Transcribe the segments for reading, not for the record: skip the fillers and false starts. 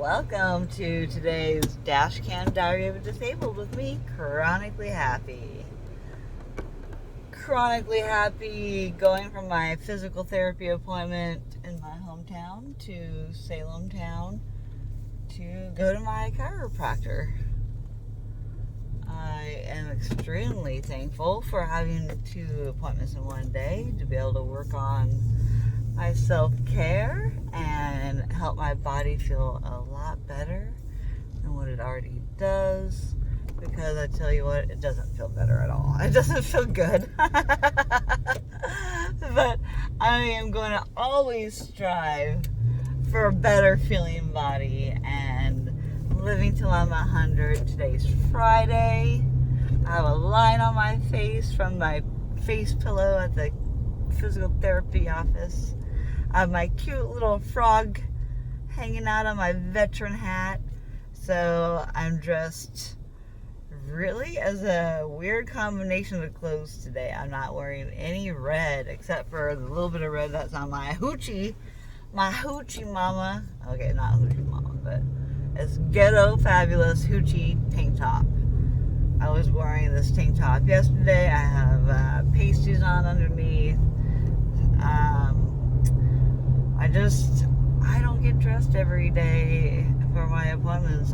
Welcome to today's Dashcam Diary of a Disabled with me, Chronically Happy. Chronically happy going from my physical therapy appointment in my hometown to Salem town to go to my chiropractor. I am extremely thankful for having 2 appointments in one day to be able to work on my self-care and help my body feel a lot better than what it already does, because I tell you what, it doesn't feel better at all. It doesn't feel good. But I am going to always strive for a better feeling body and living till I'm 100. Today's Friday. I have a line on my face from my face pillow at the physical therapy office. I have my cute little frog hanging out on my veteran hat. So I'm dressed really as a weird combination of clothes today. I'm not wearing any red except for the little bit of red that's on my hoochie mama. Okay, not hoochie mama, but it's ghetto fabulous hoochie tank top. I was wearing this tank top yesterday. I have pasties on underneath. I don't get dressed every day for my appointments.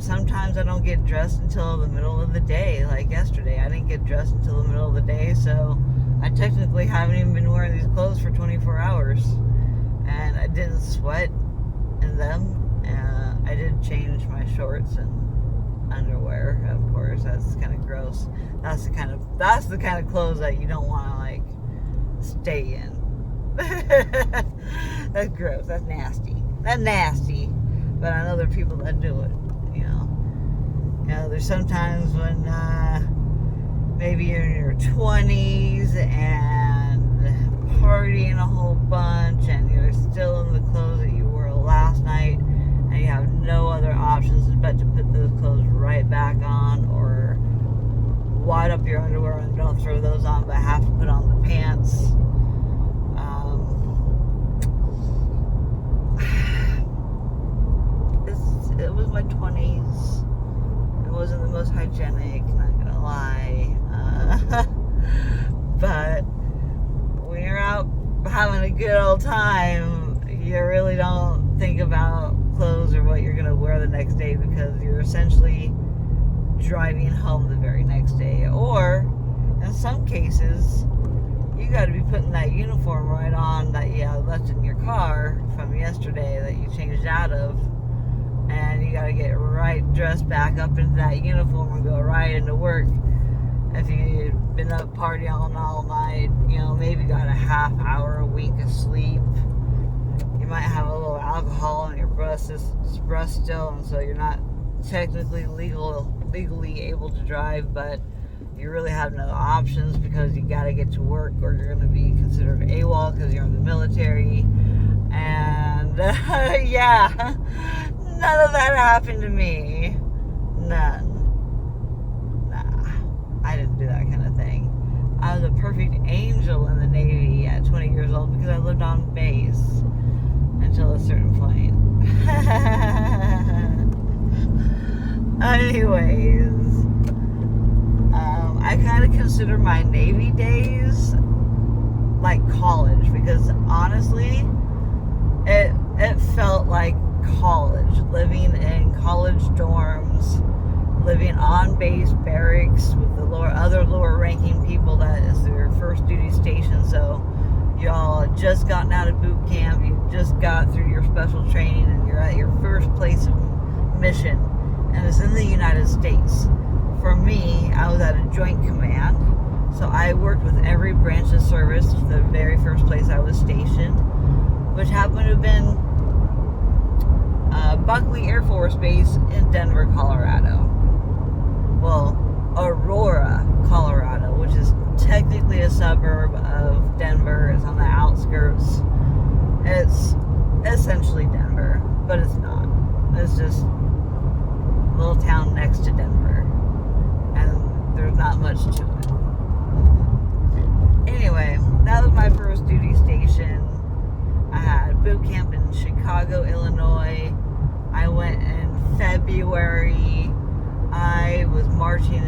Sometimes I don't get dressed until the middle of the day. Like yesterday, I didn't get dressed until the middle of the day, so I technically haven't even been wearing these clothes for 24 hours. And I didn't sweat in them. I did change my shorts and underwear, of course. That's kind of gross. That's the kind of clothes that you don't want to stay in. That's gross. That's nasty. But I know there are people that do it. There's sometimes when maybe you're in your 20s and partying a whole bunch, and you're still in the clothes that you wore last night, and you have no other options but to put those clothes right back on, or wad up your underwear and don't throw those on but have to put on the pants. It was my 20s. It wasn't the most hygienic, not gonna lie. But when you're out having a good old time, you really don't think about clothes or what you're gonna wear the next day, because you're essentially driving home the very next day. Or in some cases, you got to be putting that uniform right on that you left in your car from yesterday that you changed out of, and you got to get right dressed back up into that uniform and go right into work. If you've been up partying all night, maybe got a half hour a week of sleep, you might have a little alcohol in your breath still, and so you're not technically legally able to drive, but you really have no options because you got to get to work, or you're going to be considered AWOL because you're in the military. And yeah, none of that happened to me. None. Nah, I didn't do that kind of thing. I was a perfect angel in the Navy at 20 years old because I lived on base until a certain point. Anyways, I kind of consider my Navy days like college, because honestly, it felt like college, living in college dorms, living on base barracks with the other lower ranking people. That is their first duty station. So y'all had just gotten out of boot camp, you just got through your special training, and you're at your first place of mission, and it's in the United States. For me, I was at a joint command, so I worked with every branch of service. The very first place I was stationed, which happened to have been Buckley Air Force Base in Denver, Colorado. Well, Aurora, Colorado, which is technically a suburb of Denver. It's on the outskirts. It's essentially Denver, but it's not. It's just a little town next to Denver, and there's not much to it. Anyway, that was my first duty station. I had boot camp in Chicago, Illinois. I went in February. I was marching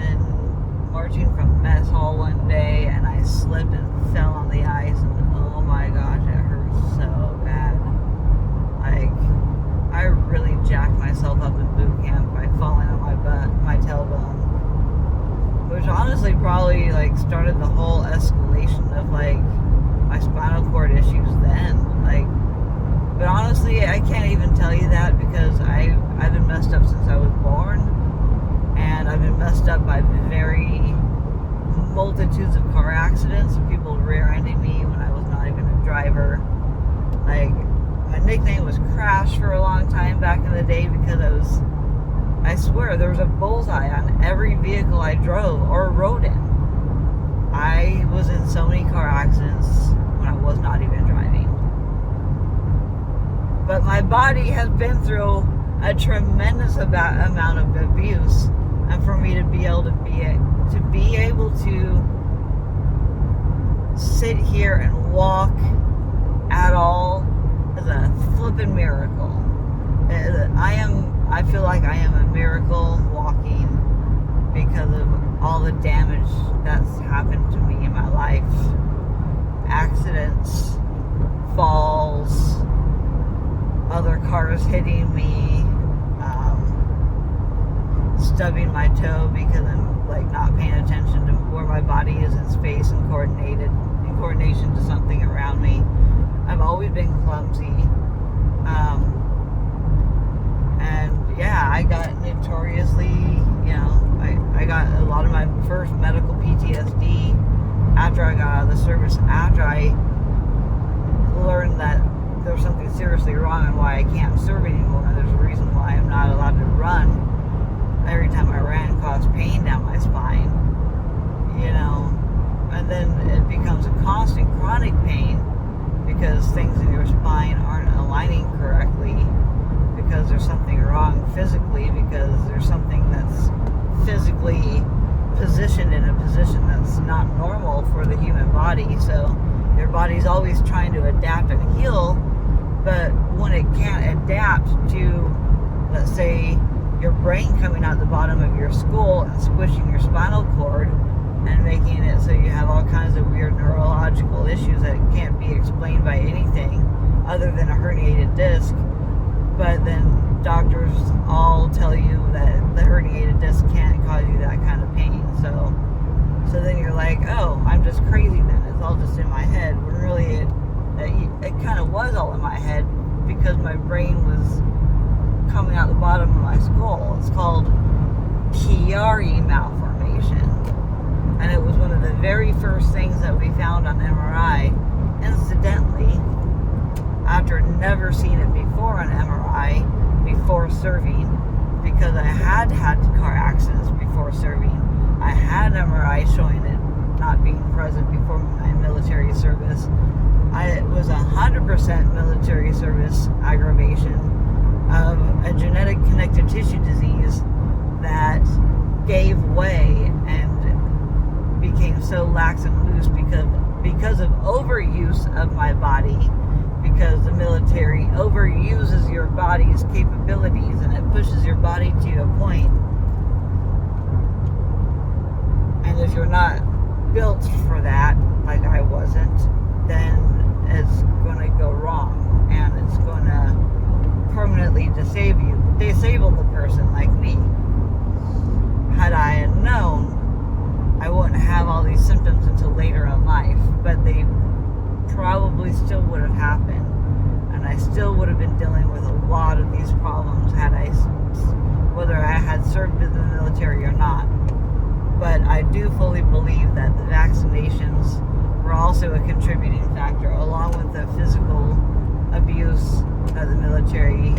from mess hall one day, and I slipped and fell on the ice, and oh my gosh, it hurt so bad. Like, I really jacked myself up in boot camp by falling on my butt, my tailbone, which honestly probably like started the whole escalation of like my spinal cord issues then. Like, but honestly, I can't even tell you that because I've been messed up since I was born, and I've been messed up by very multitudes of car accidents of people rear-ending me when I was not even a driver. Like, my nickname was Crash for a long time back in the day because I swear there was a bullseye on every vehicle I drove or rode in. I was in so many car accidents when I was not even driving. But my body has been through a tremendous amount of abuse, and for me to be able to sit here and walk at all is a flippin' miracle. I feel like I am a miracle walking because of all the damage that's happened to me in my life. Accidents, falls, other cars hitting me, stubbing my toe because I'm like not paying attention to where my body is in space and coordination to something around me. I've always been clumsy. And yeah, I got notoriously, I got a lot of my first medical PTSD after I got out of the service, after I learned that there's something seriously wrong and why I can't serve anymore. And there's a reason why I'm not allowed to run. Every time I ran, caused pain down my spine, and then it becomes a constant chronic pain because things in your spine aren't aligning correctly, because there's something wrong physically, because there's something that's physically positioned in a position that's not normal for the human body. So your body's always trying to adapt and heal, but when it can't adapt to, let's say, your brain coming out the bottom of your skull and squishing your spinal cord and making it so you have all kinds of weird neurological issues that can't be explained by anything other than a herniated disc. But then doctors all tell you that the herniated disc can't cause you that kind of pain. So then you're like, oh, I'm just crazy then. It's all just in my head. When really it kind of was all in my head because my brain was coming out the bottom of my skull. It's called Chiari malformation, and it was one of the very first things that we found on MRI, incidentally, after never seeing it before on MRI before serving, because I had car accidents before serving. I had MRI showing it not being present before my military service. It was 100% military service aggravation of a genetic connective tissue disease that gave way and became so lax and loose because of overuse of my body, because the military overuses your body's capabilities and it pushes your body to a point. And if you're not built for that, like I wasn't, then it's going to go wrong, and it's going to permanently disable the person like me. Had I had known, I wouldn't have all these symptoms until later in life, but they probably still would have happened, and I still would have been dealing with a lot of these problems whether I had served in the military or not. But I do fully believe that the vaccinations were also a contributing factor, along with the physical abuse that the military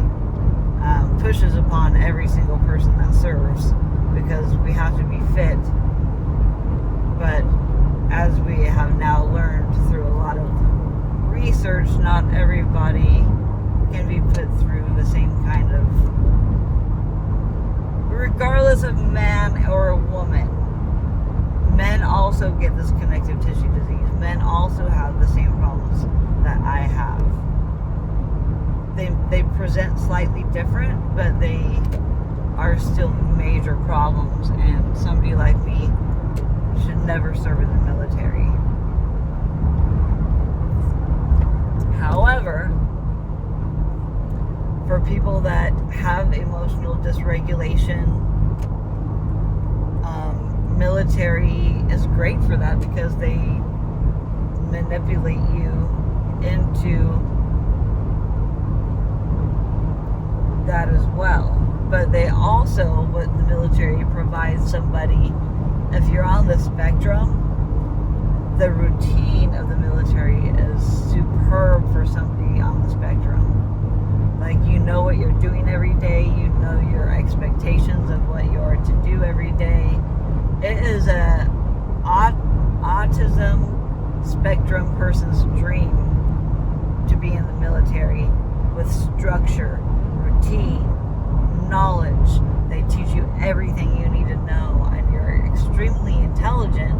pushes upon every single person that serves, because we have to be fit. But as we have now learned through a lot of research, not everybody can be put through the same kind of, regardless of man or a woman. Men also get this connective tissue disease. Men also have the same problems that I have. They present slightly different, but they are still major problems, and somebody like me should never serve in the military. However, for people that have emotional dysregulation, military is great for that because they manipulate you into that as well. But they also, what the military provides somebody, if you're on the spectrum, the routine of the military is superb for somebody on the spectrum. Like, you know what you're doing every day, you know your expectations of what you're to do every day. It is a autism spectrum person's dream to be in the military with structure, routine, knowledge. They teach you everything you need to know, and you're extremely intelligent,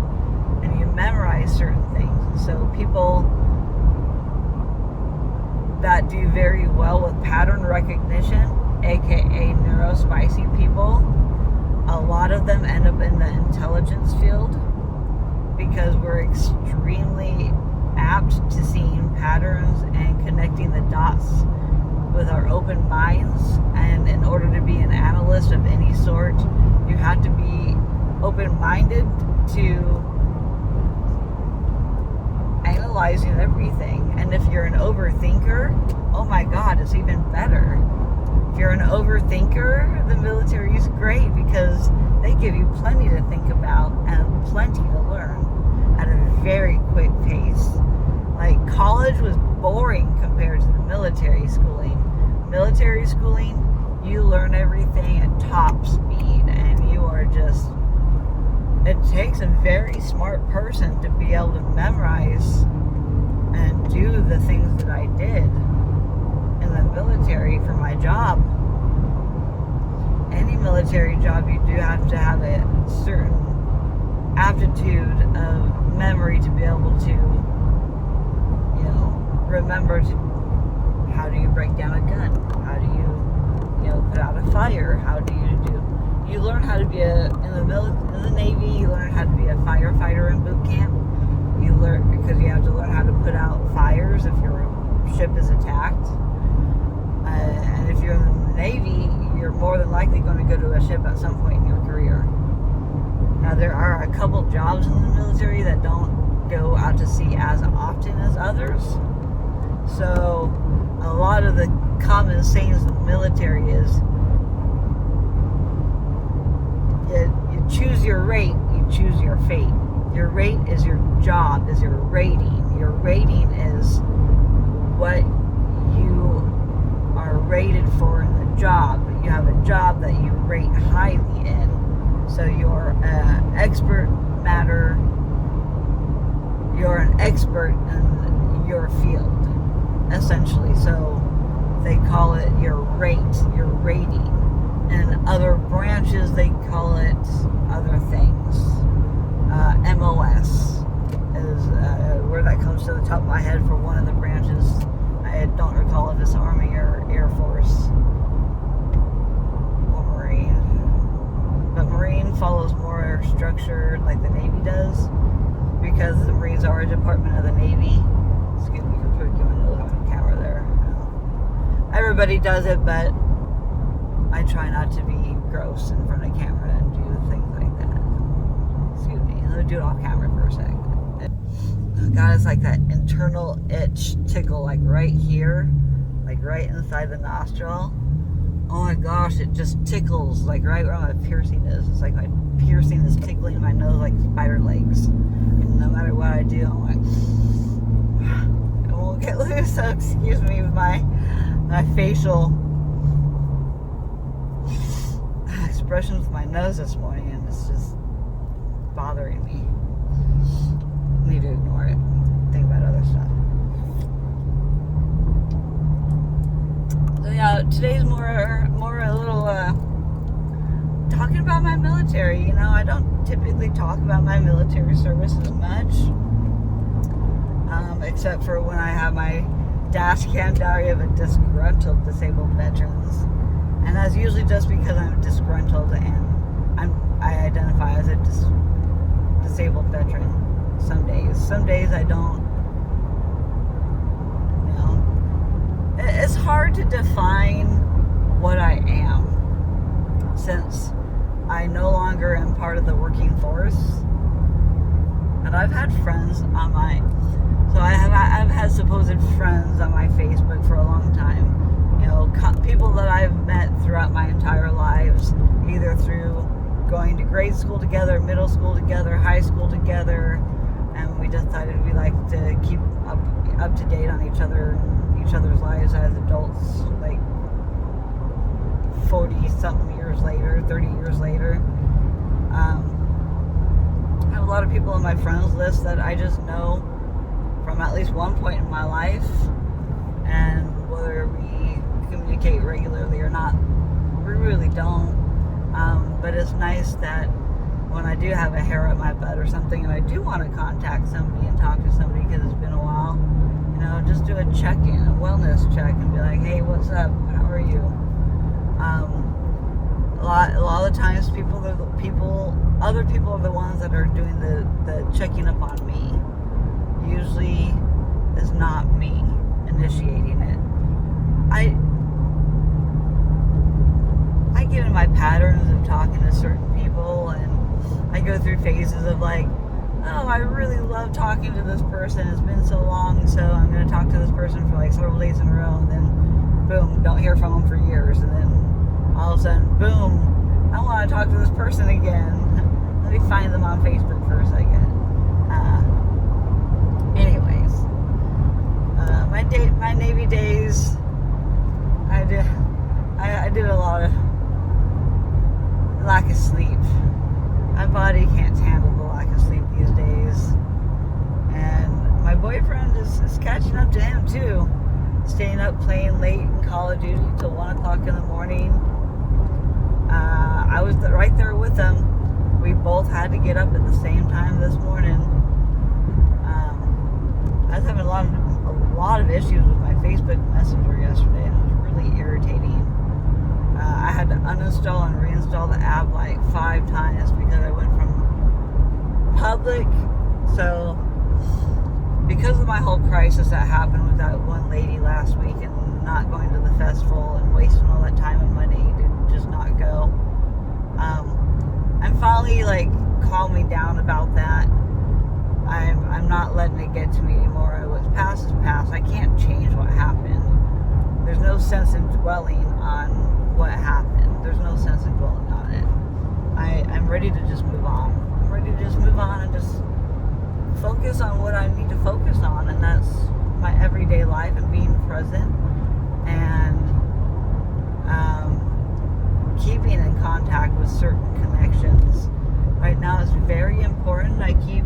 and you memorize certain things. And so people that do very well with pattern recognition, aka neurospicy people, a lot of them end up in the intelligence field because we're extremely apt to seeing patterns and connecting the dots with our open minds. And in order to be an analyst of any sort, you have to be open-minded to analyzing everything. And if you're an overthinker, oh my God, it's even better. If you're an overthinker, the military is great because they give you plenty to think about and plenty to learn at a very quick pace. Like, college was boring compared to the military schooling. Military schooling, you learn everything at top speed, and you are just, it takes a very smart person to be able to memorize and do the things that I did in the military for my job. Any military job, you do have to have a certain aptitude of memory to be able to, you know, remember to, how do you break down a gun? How do you put out a fire? How do you learn how to be in the Navy, you learn how to be a firefighter in boot camp. You learn, because you have to learn how to put out fires if your ship is attacked. And if you're in the Navy, you're more than likely going to go to a ship at some point in your career. Now, there are a couple jobs in the military that don't go out to sea as often as others. So, a lot of the common sayings of the military is, you choose your rate, you choose your fate. Your rate is your job, is your rating. Your rating is what you are rated for in the job. You have a job that you rate highly in. So you're an expert matter. You're an expert in your field, essentially. So they call it your rate, your rating. In other branches, they call it other things. MOS is where that comes to the top of my head for one of the branches. I don't recall if it's Army or Air Force or Marine. But Marine follows more structure like the Navy does, because the Marines are a department of the Navy. Excuse me for putting my nose on the camera there. Everybody does it, but I try not to be gross in front of camera and do things like that. Excuse me. Let's do it off camera for a sec. God, it's like that internal itch tickle, like right here, like right inside the nostril. Oh my gosh, it just tickles like right where my piercing is. It's like my piercing is tickling my nose like spider legs. And no matter what I do, I'm like, it won't get loose. So excuse me with my facial expressions with my nose this morning, and it's just bothering me. Need to ignore it. Think about other stuff. So yeah, today's more a little talking about my military. You know, I don't typically talk about my military service as much, except for when I have my Dashcam diary of a disgruntled disabled veterans, and that's usually just because I'm disgruntled and I identify as a disabled veteran. Some days I don't. You know, it's hard to define what I am since I no longer am part of the working force. And I've had friends on I've had supposed friends on my Facebook for a long time. You know, people that I've met throughout my entire lives, either through going to grade school together, middle school together, high school together, and we decided we like to keep up to date on each other's lives as adults, like 40-something years later, 30 years later. I have a lot of people on my friends list that I just know from at least one point in my life, and whether we communicate regularly or not, we really don't. But it's nice that when I do have a hair up my butt or something and I do want to contact somebody and talk to somebody because it's been a while, you know, just do a check-in, a wellness check, and be like, hey, what's up? How are you? A lot of the times other people are the ones that are doing the checking up on me. Usually it's not me initiating it. I get in my patterns of talking to certain people, and I go through phases of like, oh, I really love talking to this person. It's been so long, so I'm going to talk to this person for like several days in a row, and then boom, don't hear from them for years, and then all of a sudden, boom, I want to talk to this person again. Let me find them on Facebook for a second. Anyways, my Navy days, I did a lot of lack of sleep. My body can't handle the lack of sleep these days, and my boyfriend is catching up to him too, staying up playing late in Call of Duty till 1 o'clock in the morning. I was right there with him. We both had to get up at the same time this morning. I was having a lot of issues with my Facebook Messenger yesterday, and it was really irritating. I had to uninstall and reinstall the app like 5 times because I went from public. So because of my whole crisis that happened with that one lady last week and not going to the festival and wasting all that time and money to just not go, I'm finally like calming down about that. I'm not letting it get to me anymore. What's past is past. I can't change what happened. There's no sense in dwelling on what happened. There's no sense in dwelling on it. I'm ready to just move on. I'm ready to just move on and just focus on what I need to focus on, and that's my everyday life and being present and keeping in contact with certain connections. Right now it's very important I keep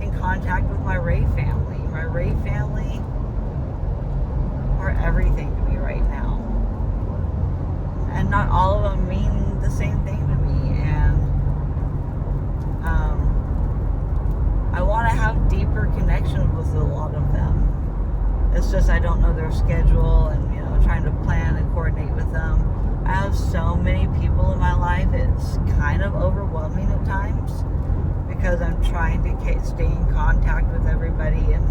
in contact with my Ray family. My Ray family are everything to me right now. And not all of them mean the same thing to me. And I want to have deeper connections with a lot of them. It's just I don't know their schedule, and you know, trying to plan and coordinate with them. I have so many people in my life, it's kind of overwhelming at times because I'm trying to stay in contact with everybody, and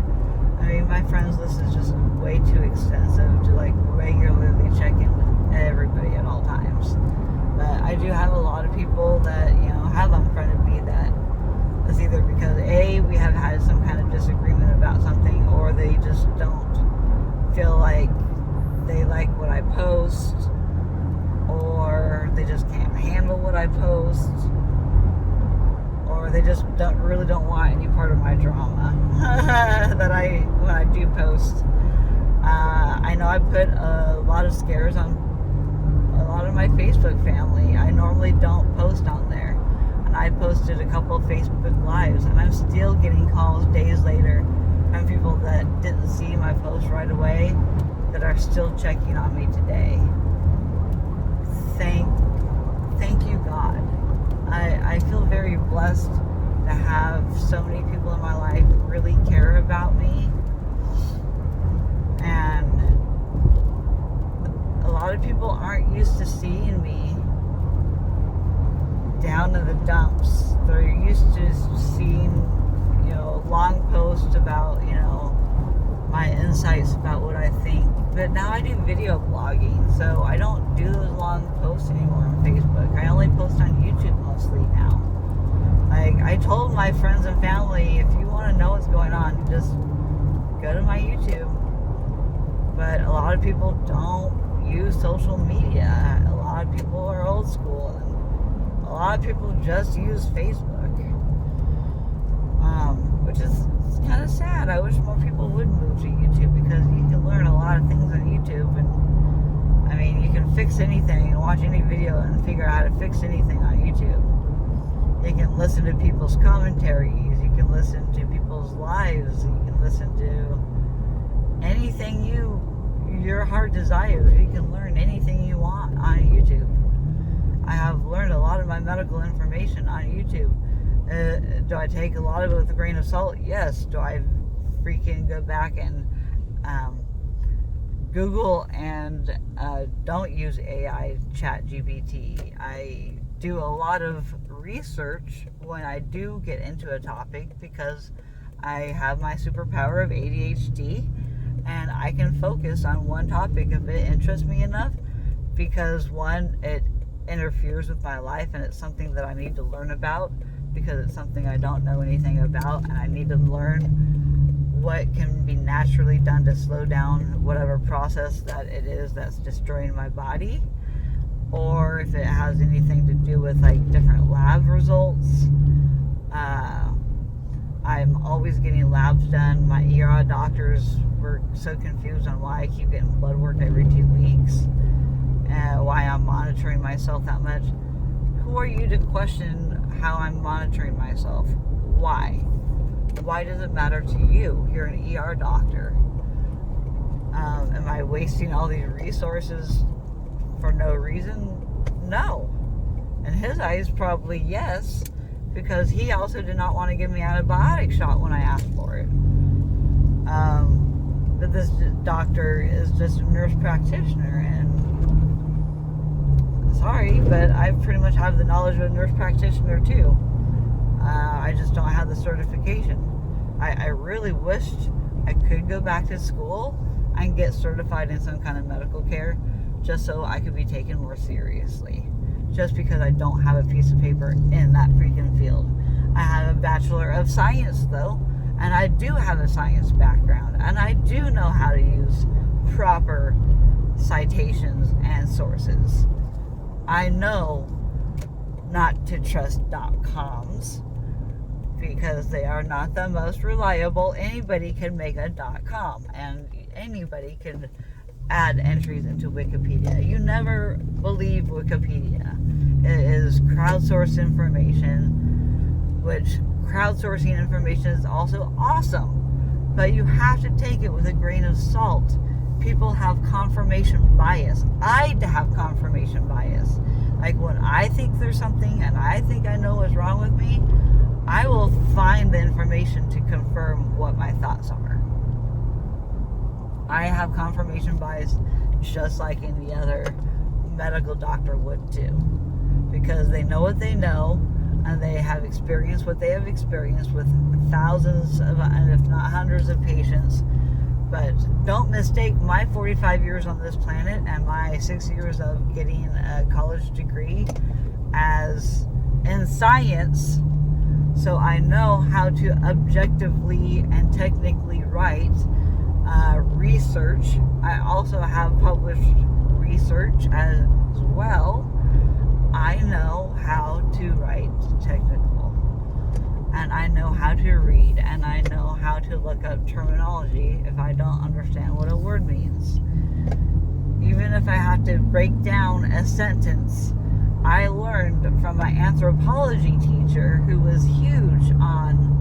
I mean, my friends list is just way too extensive to like regularly check in with everybody at all times. But I do have a lot of people that, you know, have unfriended me that is either because A, we have had some kind of disagreement about something, or they just don't feel like they like what I post, or they just can't handle what I post, or they just don't want any part of my drama that when I do post. I know I put a lot of scares on a lot of my Facebook family. I normally don't post on there, and I posted a couple of Facebook lives, and I'm still getting calls days later from people that didn't see my post right away that are still checking on me today. Thank you, God. I feel very blessed to have so many people in my life really care about me And a lot of people aren't used to seeing me down in the dumps. They're used to seeing, long posts about, my insights about what I think. But now I do video blogging, so I don't do those long posts anymore on Facebook. I only post on YouTube mostly now. Like, I told my friends and family, if you want to know what's going on, just go to my YouTube. But a lot of people don't use social media. A lot of people are old school, and a lot of people just use Facebook, which is kind of sad. I wish more people would move to YouTube, because you can learn a lot of things on YouTube. And I mean, you can fix anything and watch any video and figure out how to fix anything on YouTube. You can listen to people's commentaries, you can listen to people's lives, you can listen to anything your heart desires. You can learn anything you want on YouTube. I have learned a lot of my medical information on YouTube. Do I take a lot of it with a grain of salt? Yes. Do I freaking go back and Google and don't use AI chat GPT? I do a lot of research when I do get into a topic, because I have my superpower of ADHD, and I can focus on one topic if it interests me enough, because one, it interferes with my life and it's something that I need to learn about, because it's something I don't know anything about, and I need to learn what can be naturally done to slow down whatever process that it is that's destroying my body, or if it has anything to do with like different lab results. I'm always getting labs done. My ER doctors were so confused on why I keep getting blood work every 2 weeks, and why I'm monitoring myself that much. Who are you to question how I'm monitoring myself? Why? Why does it matter to you? You're an ER doctor. Am I wasting all these resources for no reason? No. In his eyes, probably yes, because he also did not want to give me an antibiotic shot when I asked for it. But this doctor is just a nurse practitioner, and sorry, but I pretty much have the knowledge of a nurse practitioner too. I just don't have the certification. I really wished I could go back to school and get certified in some kind of medical care, just so I could be taken more seriously. Just because I don't have a piece of paper in that freaking field. I have a Bachelor of Science though, and I do have a science background, and I do know how to use proper citations and sources. I know not to trust .coms, because they are not the most reliable. Anybody can make a .com, and anybody can add entries into Wikipedia. You never believe Wikipedia. It is crowdsourced information, which crowdsourcing information is also awesome, but you have to take it with a grain of salt. People have confirmation bias. I have confirmation bias. Like, when I think there's something and I think I know what's wrong with me, I will find the information to confirm what my thoughts are. I have confirmation bias just like any other medical doctor would too, because they know what they know, and they have experienced what they have experienced with thousands of, and if not hundreds of patients. But don't mistake my 45 years on this planet and my 6 years of getting a college degree as in science, so I know how to objectively and technically write research. I also have published research as well. I know how to write technical, and I know how to read, and I know how to look up terminology if I don't understand what a word means. Even if I have to break down a sentence, I learned from my anthropology teacher, who was huge on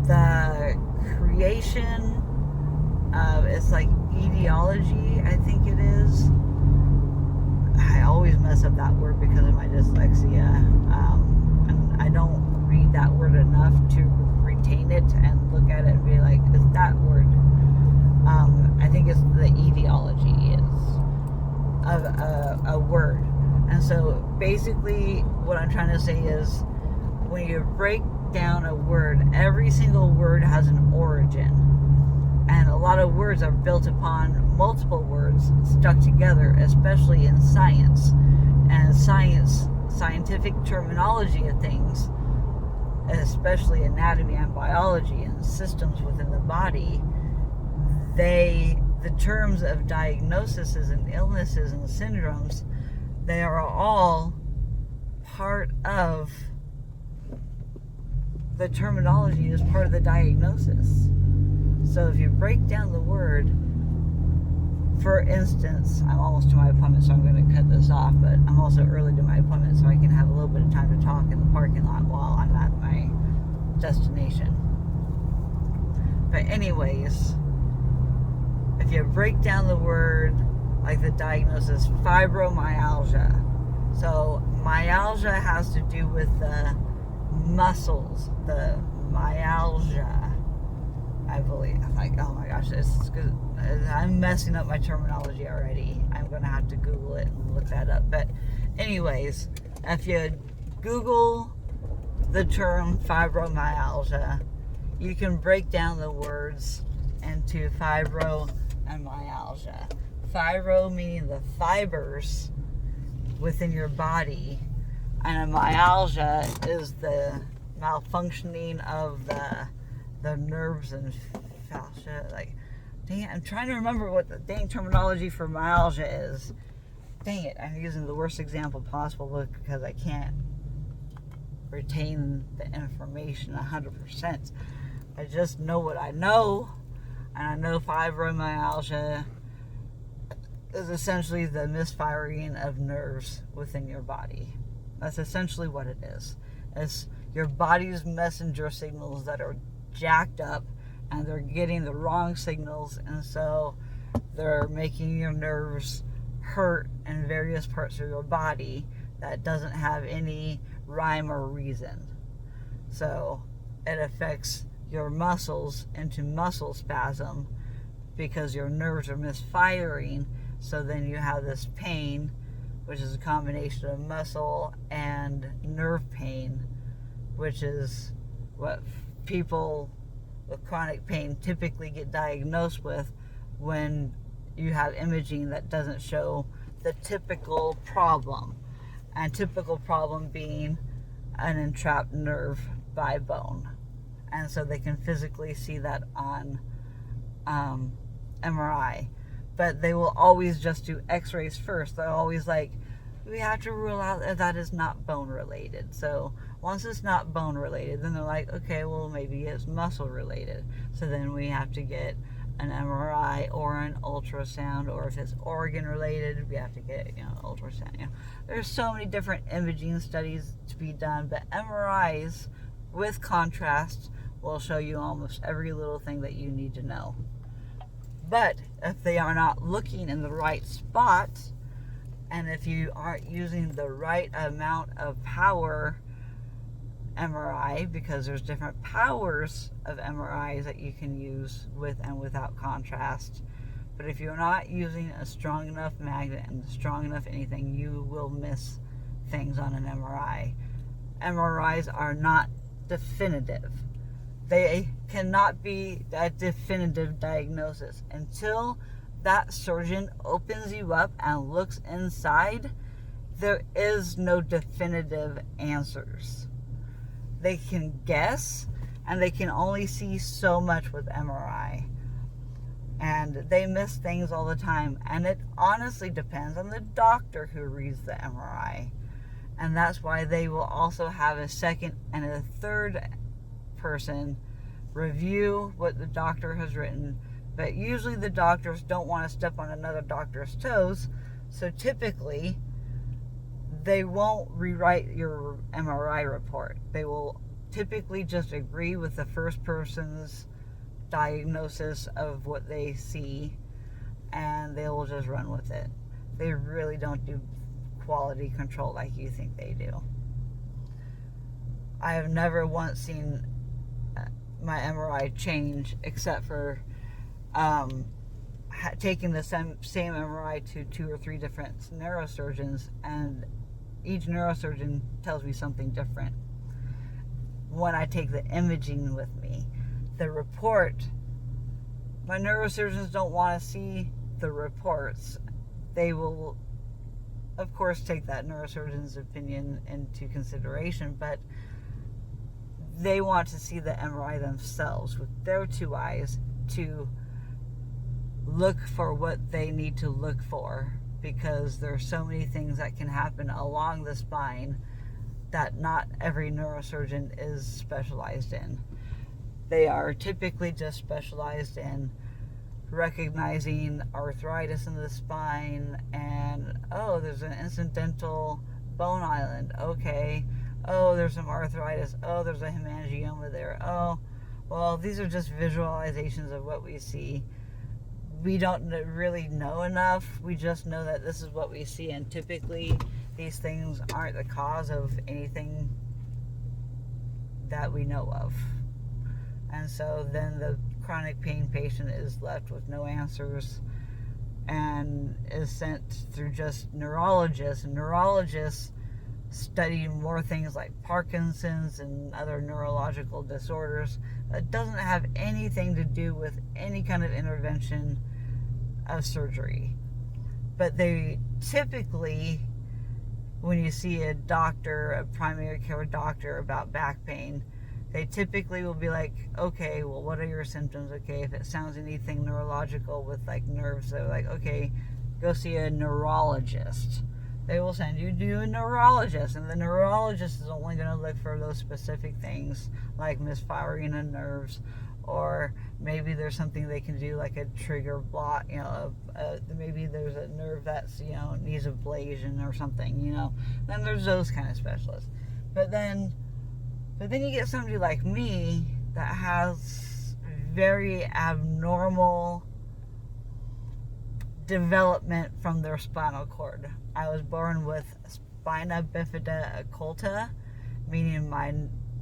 the creation of, it's like etiology, I think it is. I always mess up that word because of my dyslexia, and I don't read that word enough to retain retain it and look at it and be like, is that word? I think it's the etiology is of a word. And so basically what I'm trying to say is when you break down a word, every single word has an origin. And a lot of words are built upon multiple words stuck together, especially in science. And scientific terminology of things, especially anatomy and biology and systems within the body, the terms of diagnoses and illnesses and syndromes, they are all part of the terminology, is part of the diagnosis. So if you break down the word, for instance, I'm almost to my appointment, so I'm going to cut this off, but I'm also early to my appointment, so I can have a little bit of time to talk in the parking lot while I'm at my destination. But anyways, if you break down the word, like the diagnosis, fibromyalgia. So myalgia has to do with the muscles, the myalgia, I believe. Like, oh my gosh, it's good. I'm messing up my terminology already. I'm going to have to Google it and look that up. But anyways, if you Google the term fibromyalgia, you can break down the words into fibro and myalgia. Fibro meaning the fibers within your body, and a myalgia is the malfunctioning of the nerves and fascia. Like, dang it, I'm trying to remember what the dang terminology for myalgia is. Dang it, I'm using the worst example possible because I can't retain the information 100%. I just know what I know, and I know fibromyalgia is essentially the misfiring of nerves within your body. That's essentially what it is. It's your body's messenger signals that are jacked up, and they're getting the wrong signals, and so they're making your nerves hurt in various parts of your body that doesn't have any rhyme or reason. So it affects your muscles into muscle spasm because your nerves are misfiring. So then you have this pain, which is a combination of muscle and nerve pain, which is what people with chronic pain typically get diagnosed with when you have imaging that doesn't show the typical problem. And typical problem being an entrapped nerve by bone. And so they can physically see that on MRI. But they will always just do x-rays first. They're always like, we have to rule out that that is not bone related. So once it's not bone related, then they're like, okay, well, maybe it's muscle related. So then we have to get an MRI or an ultrasound, or if it's organ related, we have to get, ultrasound. There's so many different imaging studies to be done, but MRIs with contrast will show you almost every little thing that you need to know. But if they are not looking in the right spot, and if you aren't using the right amount of power MRI, because there's different powers of MRIs that you can use with and without contrast, but if you're not using a strong enough magnet and strong enough anything, you will miss things on an MRI. MRIs are not definitive. They cannot be a definitive diagnosis until that surgeon opens you up and looks inside. There is no definitive answers. They can guess, and they can only see so much with MRI. And they miss things all the time. And it honestly depends on the doctor who reads the MRI. And that's why they will also have a second and a third person review what the doctor has written. But usually the doctors don't want to step on another doctor's toes. So typically, they won't rewrite your MRI report. They will typically just agree with the first person's diagnosis of what they see, and they will just run with it. They really don't do quality control like you think they do. I have never once seen my MRI change, except for taking the same MRI to 2 or 3 different neurosurgeons, and each neurosurgeon tells me something different. When I take the imaging with me, the report, my neurosurgeons don't want to see the reports. They will, of course, take that neurosurgeon's opinion into consideration, but they want to see the MRI themselves with their 2 eyes to look for what they need to look for, because there are so many things that can happen along the spine that not every neurosurgeon is specialized in. They are typically just specialized in recognizing arthritis in the spine and, oh, there's an incidental bone island. Okay. Oh, there's some arthritis. Oh, there's a hemangioma there. Oh, well, these are just visualizations of what we see. We don't really know enough. We just know that this is what we see, and typically these things aren't the cause of anything that we know of. And so then the chronic pain patient is left with no answers and is sent through just neurologists. And neurologists study more things like Parkinson's and other neurological disorders that doesn't have anything to do with any kind of intervention of surgery. But they typically, when you see a doctor, a primary care doctor, about back pain, they typically will be like, okay, well, what are your symptoms? Okay, if it sounds anything neurological with like nerves, they're like, okay, go see a neurologist. They will send you to a neurologist, and the neurologist is only going to look for those specific things like misfiring of nerves, or maybe there's something they can do like a trigger block, maybe there's a nerve that's, needs ablation or something, then there's those kind of specialists. But then you get somebody like me that has very abnormal development from their spinal cord. I was born with spina bifida occulta, meaning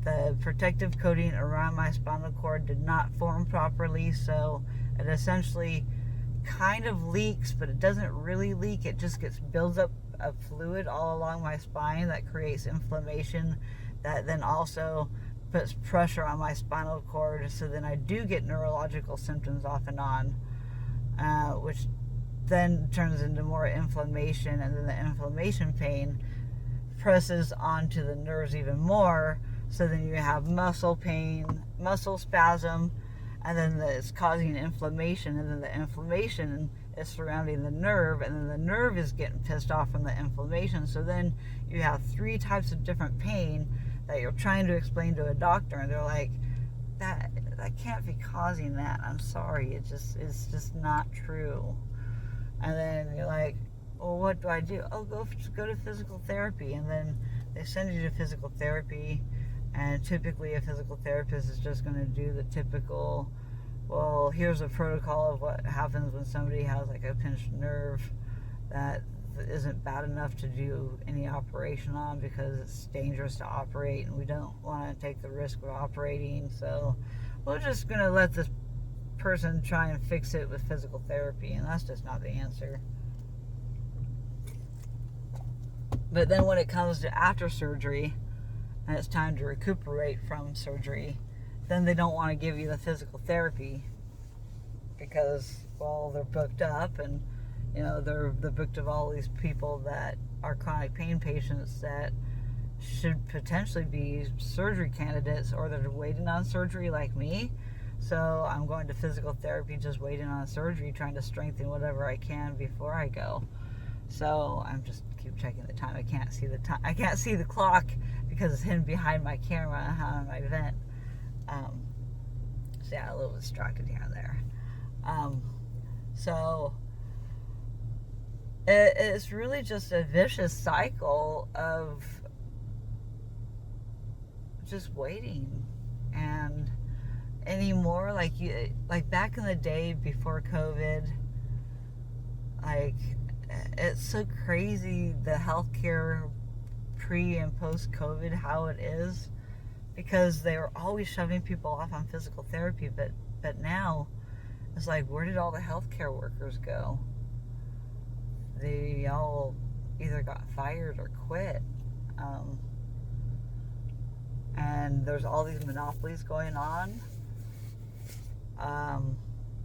the protective coating around my spinal cord did not form properly, so it essentially kind of leaks, but it doesn't really leak. It just builds up a fluid all along my spine that creates inflammation, that then also puts pressure on my spinal cord, so then I do get neurological symptoms off and on, which then turns into more inflammation, and then the inflammation pain presses onto the nerves even more, so then you have muscle pain, muscle spasm, and then it's causing inflammation, and then the inflammation is surrounding the nerve, and then the nerve is getting pissed off from the inflammation, so then you have 3 types of different pain that you're trying to explain to a doctor, and they're like, that can't be causing that. I'm sorry, it's just not true. And then you're like, well, what do I do? Oh, go to physical therapy. And then they send you to physical therapy, and typically a physical therapist is just going to do the typical, well, here's a protocol of what happens when somebody has like a pinched nerve that isn't bad enough to do any operation on, because it's dangerous to operate and we don't want to take the risk of operating, so we're just going to let this person try and fix it with physical therapy, and that's just not the answer. But then when it comes to after surgery and it's time to recuperate from surgery, then they don't want to give you the physical therapy because, well, they're booked up, and they're booked of all these people that are chronic pain patients that should potentially be surgery candidates, or they're waiting on surgery like me. So I'm going to physical therapy, just waiting on surgery, trying to strengthen whatever I can before I go. So I'm just keep checking the time. I can't see the time. I can't see the clock because it's hidden behind my camera on my vent. So yeah, a little distracted here and there. So it's really just a vicious cycle of just waiting. And anymore, like back in the day before COVID, like, it's so crazy the healthcare pre and post COVID, how it is, because they were always shoving people off on physical therapy, but now it's like, where did all the healthcare workers go? They all either got fired or quit. And there's all these monopolies going on,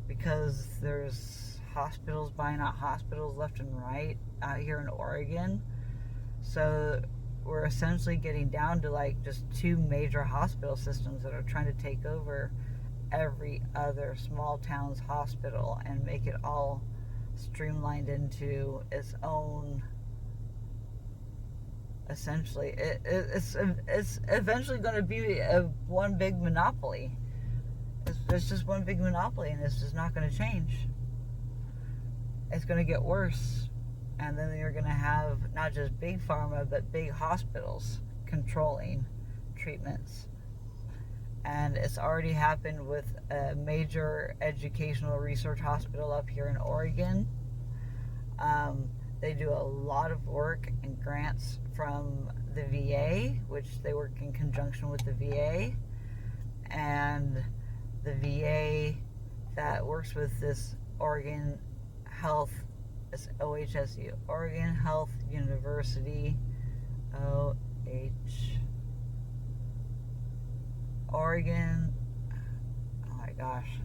because there's hospitals buying out hospitals left and right out here in Oregon. So we're essentially getting down to like just two major hospital systems that are trying to take over every other small town's hospital and make it all streamlined into its own. Essentially, it's eventually going to be one big monopoly. It's just one big monopoly, and it's just not going to change. It's going to get worse, and then you're going to have not just big pharma, but big hospitals controlling treatments. And it's already happened with a major educational research hospital up here in Oregon. They do a lot of work and grants from the VA, which they work in conjunction with the VA. And the VA that works with this Oregon Health, it's OHSU, Oregon Health University, Oregon, oh my gosh,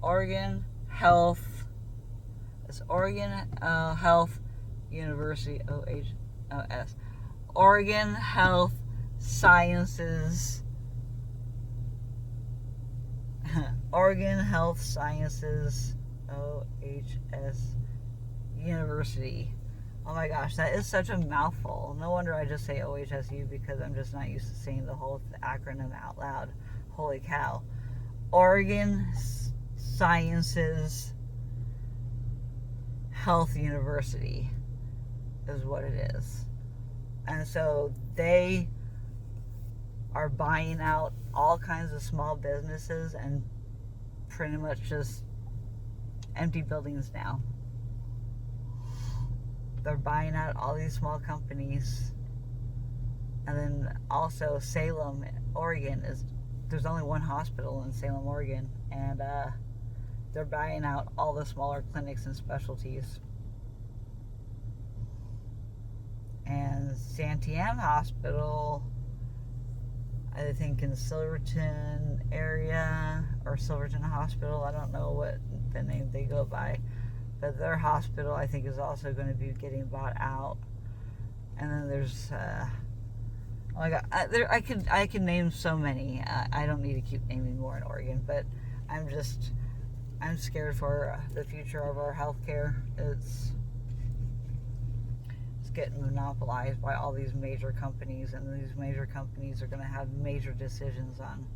Oregon Health. It's Oregon Health University, OHS. Oregon Health Sciences. Oregon Health Sciences, OHS University. Oh my gosh, that is such a mouthful. No wonder I just say OHSU, because I'm just not used to saying the whole acronym out loud. Holy cow. Oregon Sciences Health University is what it is. And so they are buying out all kinds of small businesses and pretty much just empty buildings now. They're buying out all these small companies. And then also Salem, Oregon, there's only one hospital in Salem, Oregon, and they're buying out all the smaller clinics and specialties. And Santiam Hospital, I think in Silverton area, or Silverton Hospital, I don't know what the name they go by, but their hospital I think is also going to be getting bought out. And then there's oh my god, I could name so many. I don't need to keep naming more in Oregon, but I'm scared for the future of our healthcare. It's getting monopolized by all these major companies, and these major companies are going to have major decisions on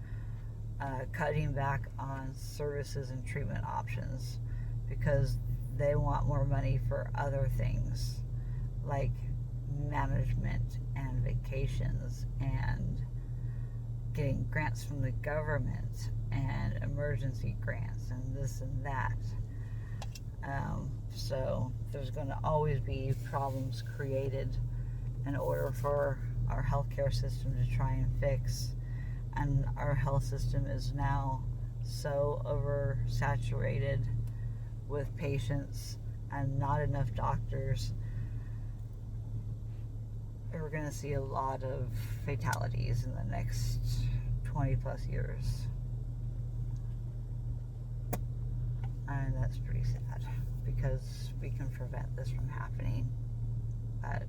cutting back on services and treatment options, because they want more money for other things like management and vacations and getting grants from the government and emergency grants and this and that. So there's going to always be problems created in order for our healthcare system to try and fix. And our health system is now so oversaturated with patients and not enough doctors. We're going to see a lot of fatalities in the next 20 plus years. And that's pretty sad, because we can prevent this from happening. But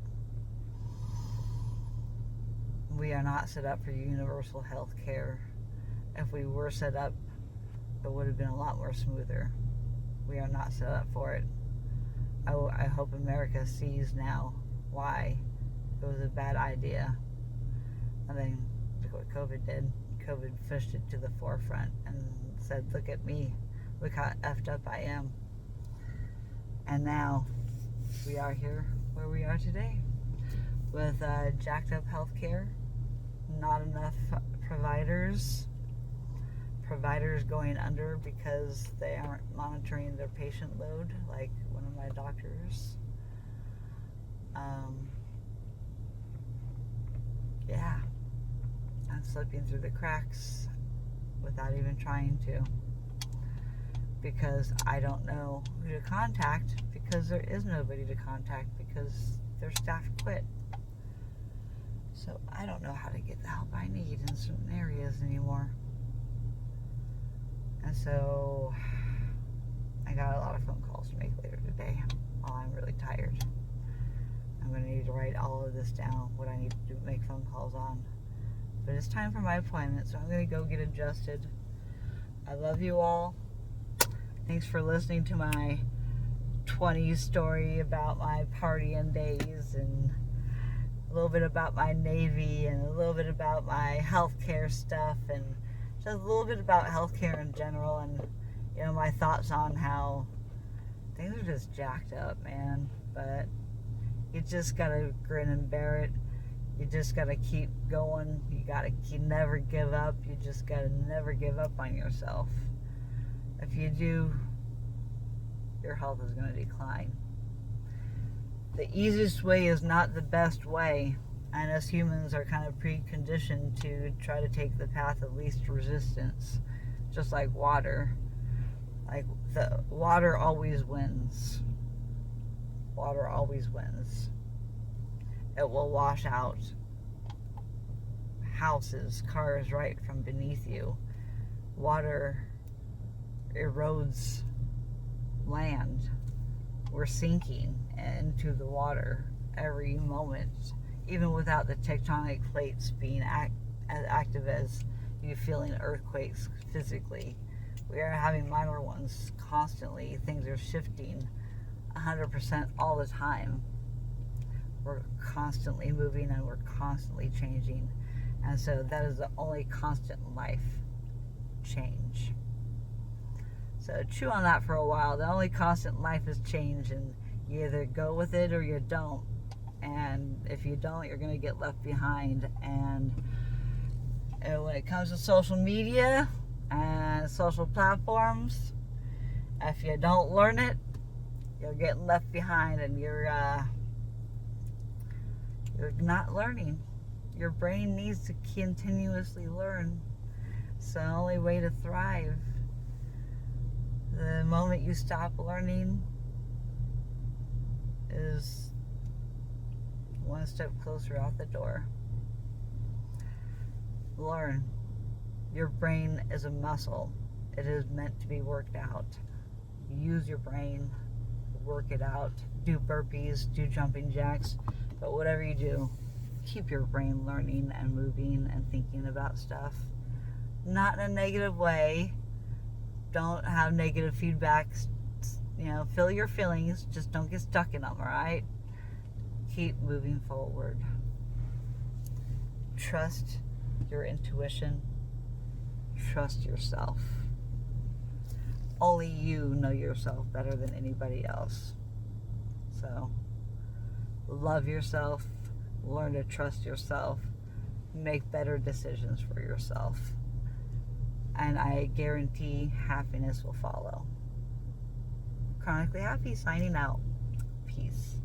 we are not set up for universal health care. If we were set up, it would have been a lot more smoother. We are not set up for it. I hope America sees now why it was a bad idea. And then look what COVID did. COVID pushed it to the forefront and said, look at me. Look how effed up I am. And now we are here where we are today, with jacked up healthcare, not enough providers going under because they aren't monitoring their patient load, like one of my doctors. Yeah, I'm slipping through the cracks without even trying to, because I don't know who to contact, because there is nobody to contact, because their staff quit. So I don't know how to get the help I need in certain areas anymore. And so I got a lot of phone calls to make later today while I'm really tired. I'm going to need to write all of this down, what I need to make phone calls on. But it's time for my appointment, so I'm going to go get adjusted. I love you all. Thanks for listening to my 20s story about my partying days, and a little bit about my Navy, and a little bit about my healthcare stuff, and just a little bit about healthcare in general, and you know, my thoughts on how things are just jacked up, man. But you just gotta grin and bear it. You just gotta keep going. You never give up. You just gotta never give up on yourself. If you do, your health is gonna decline. The easiest way is not the best way, and us humans are kind of preconditioned to try to take the path of least resistance, just like water. Like, the water always wins. Water always wins. It will wash out houses, cars right from beneath you. Water erodes land. We're sinking into the water every moment, even without the tectonic plates being as active as you feeling earthquakes physically. We are having minor ones constantly. Things are shifting 100% all the time. We're constantly moving and we're constantly changing. And so that is the only constant in life, change. So chew on that for a while. The only constant in life is change, and you either go with it or you don't. And if you don't, you're going to get left behind. And when it comes to social media and social platforms, if you don't learn it, you're getting left behind, and you're not learning. Your brain needs to continuously learn. It's the only way to thrive. The moment you stop learning is one step closer out the door. Learn. Your brain is a muscle. It is meant to be worked out. Use your brain, work it out, do burpees, do jumping jacks, but whatever you do, keep your brain learning and moving and thinking about stuff. Not in a negative way. Don't have negative feedbacks. You know, feel your feelings, just don't get stuck in them, alright? Keep moving forward. Trust your intuition. Trust yourself. Only you know yourself better than anybody else. So, love yourself, learn to trust yourself, make better decisions for yourself. And I guarantee happiness will follow. Chronically Happy signing out. Peace.